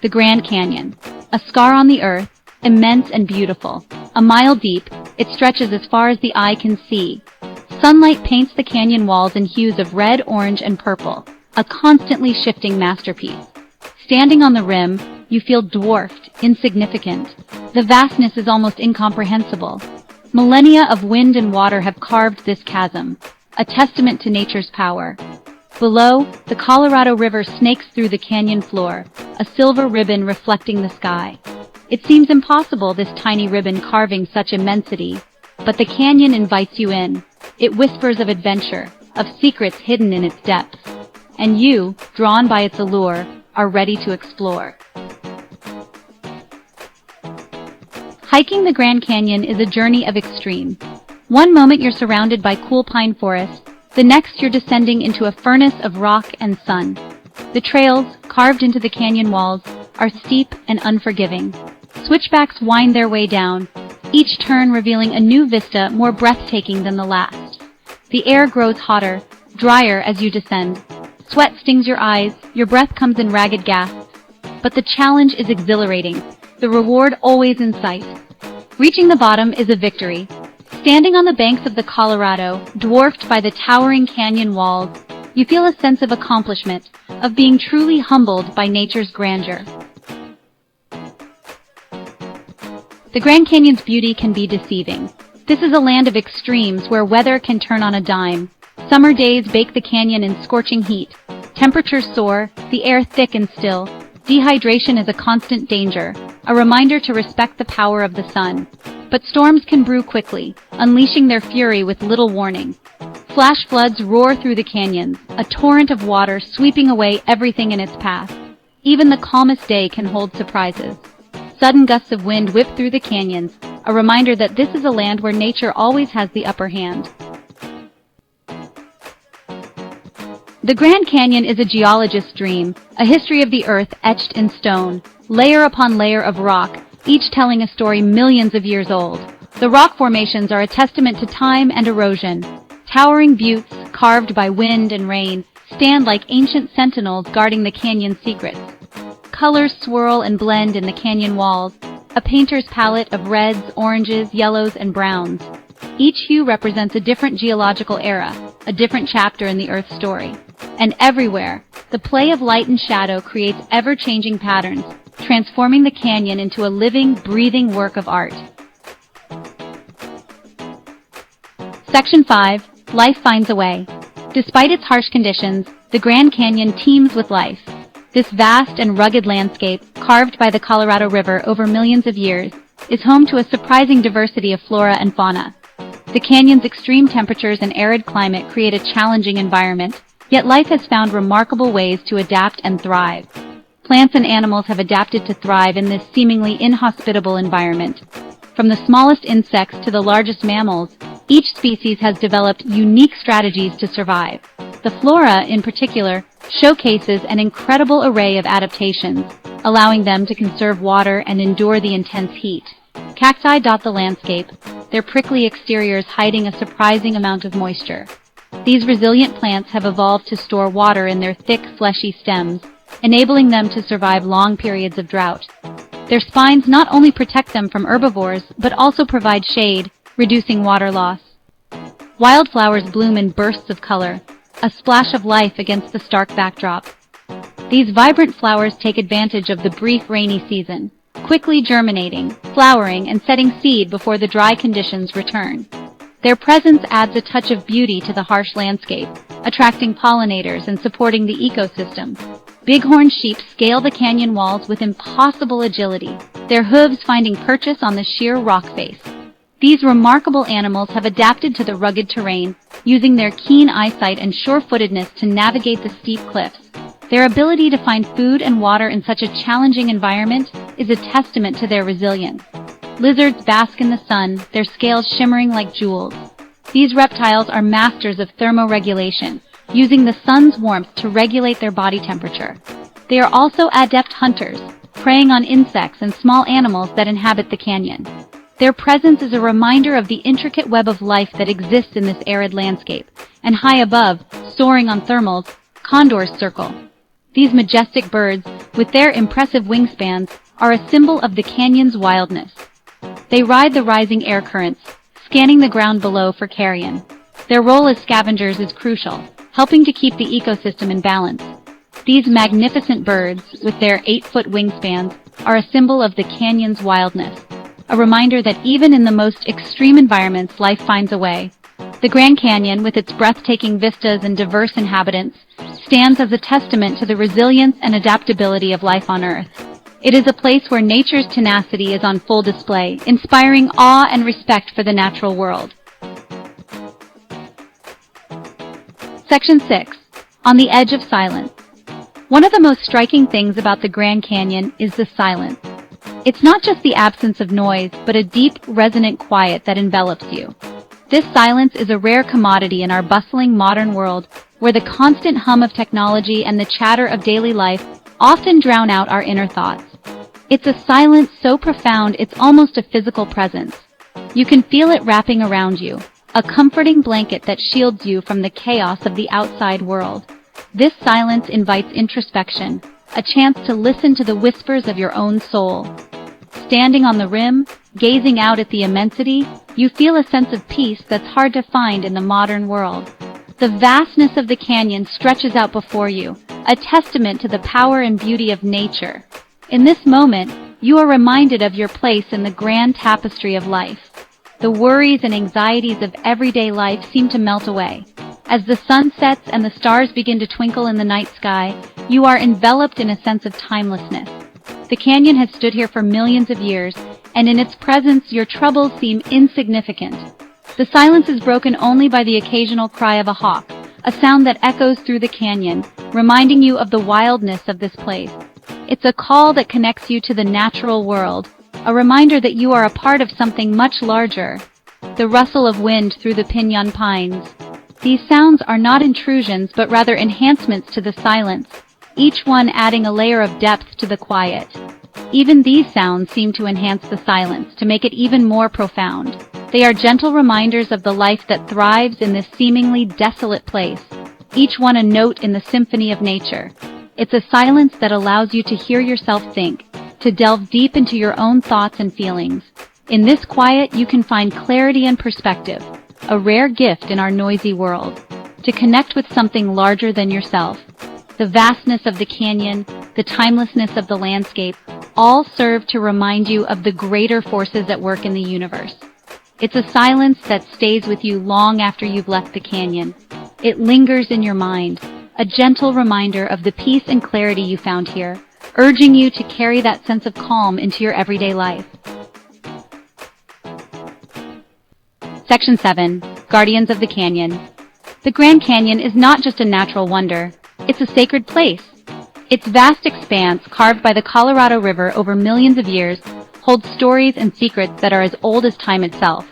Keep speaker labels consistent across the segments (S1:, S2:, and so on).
S1: the Grand Canyon. A scar on the earth, immense and beautiful. A mile deep, it stretches as far as the eye can see. Sunlight paints the canyon walls in hues of red, orange, and purple, a constantly shifting masterpiece. Standing on the rim, you feel dwarfed, insignificant. The vastness is almost incomprehensible. Millennia of wind and water have carved this chasm, a testament to nature's power. Below, the Colorado River snakes through the canyon floor, a silver ribbon reflecting the sky. It seems impossible, this tiny ribbon carving such immensity, but the canyon invites you in. It whispers of adventure, of secrets hidden in its depths. And you, drawn by its allure, are ready to explore. Hiking the Grand Canyon is a journey of extreme. One moment you're surrounded by cool pine forests, the next you're descending into a furnace of rock and sun. The trails, carved into the canyon walls, are steep and unforgiving. Switchbacks wind their way down, each turn revealing a new vista more breathtaking than the last. The air grows hotter, drier as you descend. Sweat stings your eyes, your breath comes in ragged gasps. But the challenge is exhilarating, the reward always in sight. Reaching the bottom is a victory. Standing on the banks of the Colorado, dwarfed by the towering canyon walls, you feel a sense of accomplishment, of being truly humbled by nature's grandeur. The Grand Canyon's beauty can be deceiving. This is a land of extremes where weather can turn on a dime. Summer days bake the canyon in scorching heat. Temperatures soar, the air thick and still. Dehydration is a constant danger, a reminder to respect the power of the sun. But storms can brew quickly, unleashing their fury with little warning. Flash floods roar through the canyons, a torrent of water sweeping away everything in its path. Even the calmest day can hold surprises. Sudden gusts of wind whip through the canyons, a reminder that this is a land where nature always has the upper hand. The Grand Canyon is a geologist's dream, a history of the earth etched in stone, layer upon layer of rock, each telling a story millions of years old. The rock formations are a testament to time and erosion. Towering buttes, carved by wind and rain, stand like ancient sentinels guarding the canyon's secrets. Colors swirl and blend in the canyon walls, a painter's palette of reds, oranges, yellows, and browns. Each hue represents a different geological era, a different chapter in the Earth's story. And everywhere, the play of light and shadow creates ever-changing patterns, transforming the canyon into a living, breathing work of art. Section 5. Life finds a way. Despite its harsh conditions, the Grand Canyon teems with life. This vast and rugged landscape, carved by the Colorado River over millions of years, is home to a surprising diversity of flora and fauna. The canyon's extreme temperatures and arid climate create a challenging environment, yet life has found remarkable ways to adapt and thrive. Plants and animals have adapted to thrive in this seemingly inhospitable environment. From the smallest insects to the largest mammals, each species has developed unique strategies to survive. The flora, in particular, showcases an incredible array of adaptations, allowing them to conserve water and endure the intense heat. Cacti dot the landscape, their prickly exteriors hiding a surprising amount of moisture. These resilient plants have evolved to store water in their thick, fleshy stems, enabling them to survive long periods of drought. Their spines not only protect them from herbivores, but also provide shade, reducing water loss. Wildflowers bloom in bursts of color, a splash of life against the stark backdrop. These vibrant flowers take advantage of the brief rainy season, quickly germinating, flowering, and setting seed before the dry conditions return. Their presence adds a touch of beauty to the harsh landscape, attracting pollinators and supporting the ecosystem. Bighorn sheep scale the canyon walls with impossible agility, their hooves finding purchase on the sheer rock face. These remarkable animals have adapted to the rugged terrain, using their keen eyesight and sure-footedness to navigate the steep cliffs. Their ability to find food and water in such a challenging environment is a testament to their resilience. Lizards bask in the sun, their scales shimmering like jewels. These reptiles are masters of thermoregulation, using the sun's warmth to regulate their body temperature. They are also adept hunters, preying on insects and small animals that inhabit the canyon. Their presence is a reminder of the intricate web of life that exists in this arid landscape, and high above, soaring on thermals, condors circle. These majestic birds, with their impressive wingspans, are a symbol of the canyon's wildness. They ride the rising air currents, scanning the ground below for carrion. Their role as scavengers is crucial, helping to keep the ecosystem in balance. These magnificent birds, with their 8-foot wingspans, are a symbol of the canyon's wildness, a reminder that even in the most extreme environments, life finds a way. The Grand Canyon, with its breathtaking vistas and diverse inhabitants, stands as a testament to the resilience and adaptability of life on Earth. It is a place where nature's tenacity is on full display, inspiring awe and respect for the natural world. Section 6. On the Edge of Silence. One of the most striking things about the Grand Canyon is the silence. It's not just the absence of noise, but a deep, resonant quiet that envelops you. This silence is a rare commodity in our bustling modern world, where the constant hum of technology and the chatter of daily life often drown out our inner thoughts. It's a silence so profound it's almost a physical presence. You can feel it wrapping around you, a comforting blanket that shields you from the chaos of the outside world. This silence invites introspection, a chance to listen to the whispers of your own soul. Standing on the rim, gazing out at the immensity, you feel a sense of peace that's hard to find in the modern world. The vastness of the canyon stretches out before you, a testament to the power and beauty of nature. In this moment, you are reminded of your place in the grand tapestry of life. The worries and anxieties of everyday life seem to melt away. As the sun sets and the stars begin to twinkle in the night sky, you are enveloped in a sense of timelessness. The canyon has stood here for millions of years, and in its presence your troubles seem insignificant. The silence is broken only by the occasional cry of a hawk, a sound that echoes through the canyon, reminding you of the wildness of this place. It's a call that connects you to the natural world, a reminder that you are a part of something much larger. The rustle of wind through the pinyon pines. These sounds are not intrusions, but rather enhancements to the silence, each one adding a layer of depth to the quiet. Even these sounds seem to enhance the silence, to make it even more profound. They are gentle reminders of the life that thrives in this seemingly desolate place, each one a note in the symphony of nature. It's a silence that allows you to hear yourself think, to delve deep into your own thoughts and feelings. In this quiet, you can find clarity and perspective, a rare gift in our noisy world. To connect with something larger than yourself. The vastness of the canyon, the timelessness of the landscape, all serve to remind you of the greater forces at work in the universe. It's a silence that stays with you long after you've left the canyon. It lingers in your mind, a gentle reminder of the peace and clarity you found here, urging you to carry that sense of calm into your everyday life. Section 7. Guardians of the Canyon. The Grand Canyon is not just a natural wonder, it's a sacred place. Its vast expanse, carved by the Colorado River over millions of years, holds stories and secrets that are as old as time itself.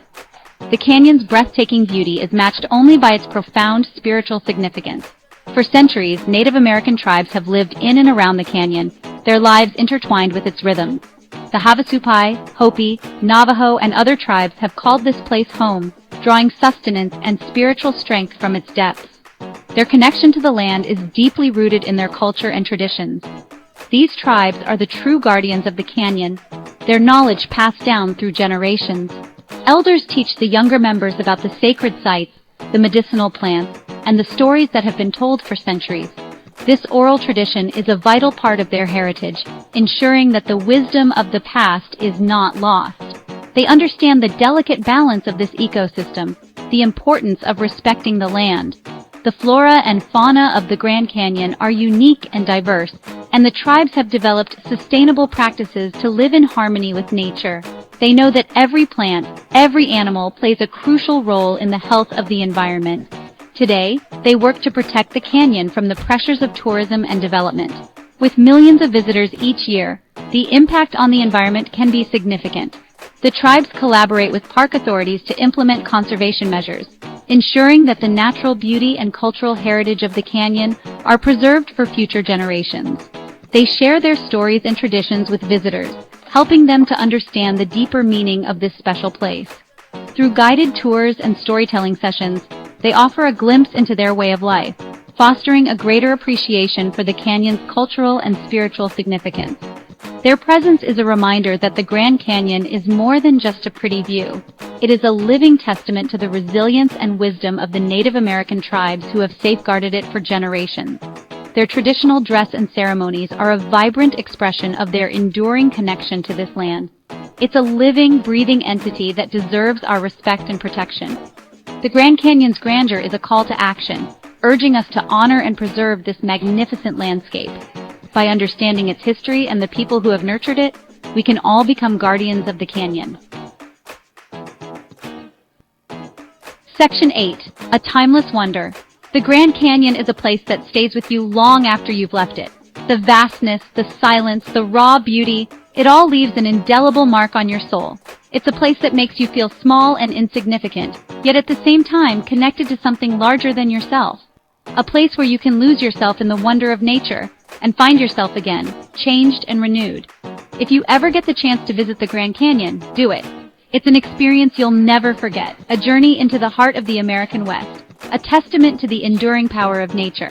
S1: The canyon's breathtaking beauty is matched only by its profound spiritual significance. For centuries, Native American tribes have lived in and around the canyon, their lives intertwined with its rhythms. The Havasupai, Hopi, Navajo, and other tribes have called this place home, drawing sustenance and spiritual strength from its depths. Their connection to the land is deeply rooted in their culture and traditions. These tribes are the true guardians of the canyon, their knowledge passed down through generations. Elders teach the younger members about the sacred sites, the medicinal plants, and the stories that have been told for centuries. This oral tradition is a vital part of their heritage, ensuring that the wisdom of the past is not lost. They understand the delicate balance of this ecosystem, the importance of respecting the land. The flora and fauna of the Grand Canyon are unique and diverse, and the tribes have developed sustainable practices to live in harmony with nature. They know that every plant, every animal plays a crucial role in the health of the environment. Today, they work to protect the canyon from the pressures of tourism and development. With millions of visitors each year, the impact on the environment can be significant. The tribes collaborate with park authorities to implement conservation measures, ensuring that the natural beauty and cultural heritage of the canyon are preserved for future generations. They share their stories and traditions with visitors, helping them to understand the deeper meaning of this special place. Through guided tours and storytelling sessions, they offer a glimpse into their way of life, fostering a greater appreciation for the canyon's cultural and spiritual significance. Their presence is a reminder that the Grand Canyon is more than just a pretty view. It is a living testament to the resilience and wisdom of the Native American tribes who have safeguarded it for generations. Their traditional dress and ceremonies are a vibrant expression of their enduring connection to this land. It's a living, breathing entity that deserves our respect and protection. The Grand Canyon's grandeur is a call to action, urging us to honor and preserve this magnificent landscape. By understanding its history and the people who have nurtured it, we can all become guardians of the canyon. Section 8. A Timeless Wonder. The Grand Canyon is a place that stays with you long after you've left it. The vastness, the silence, the raw beauty, it all leaves an indelible mark on your soul. It's a place that makes you feel small and insignificant, yet at the same time connected to something larger than yourself. A place where you can lose yourself in the wonder of nature and find yourself again, changed and renewed. If you ever get the chance to visit the Grand Canyon, do it. It's an experience you'll never forget, a journey into the heart of the American West, a testament to the enduring power of nature.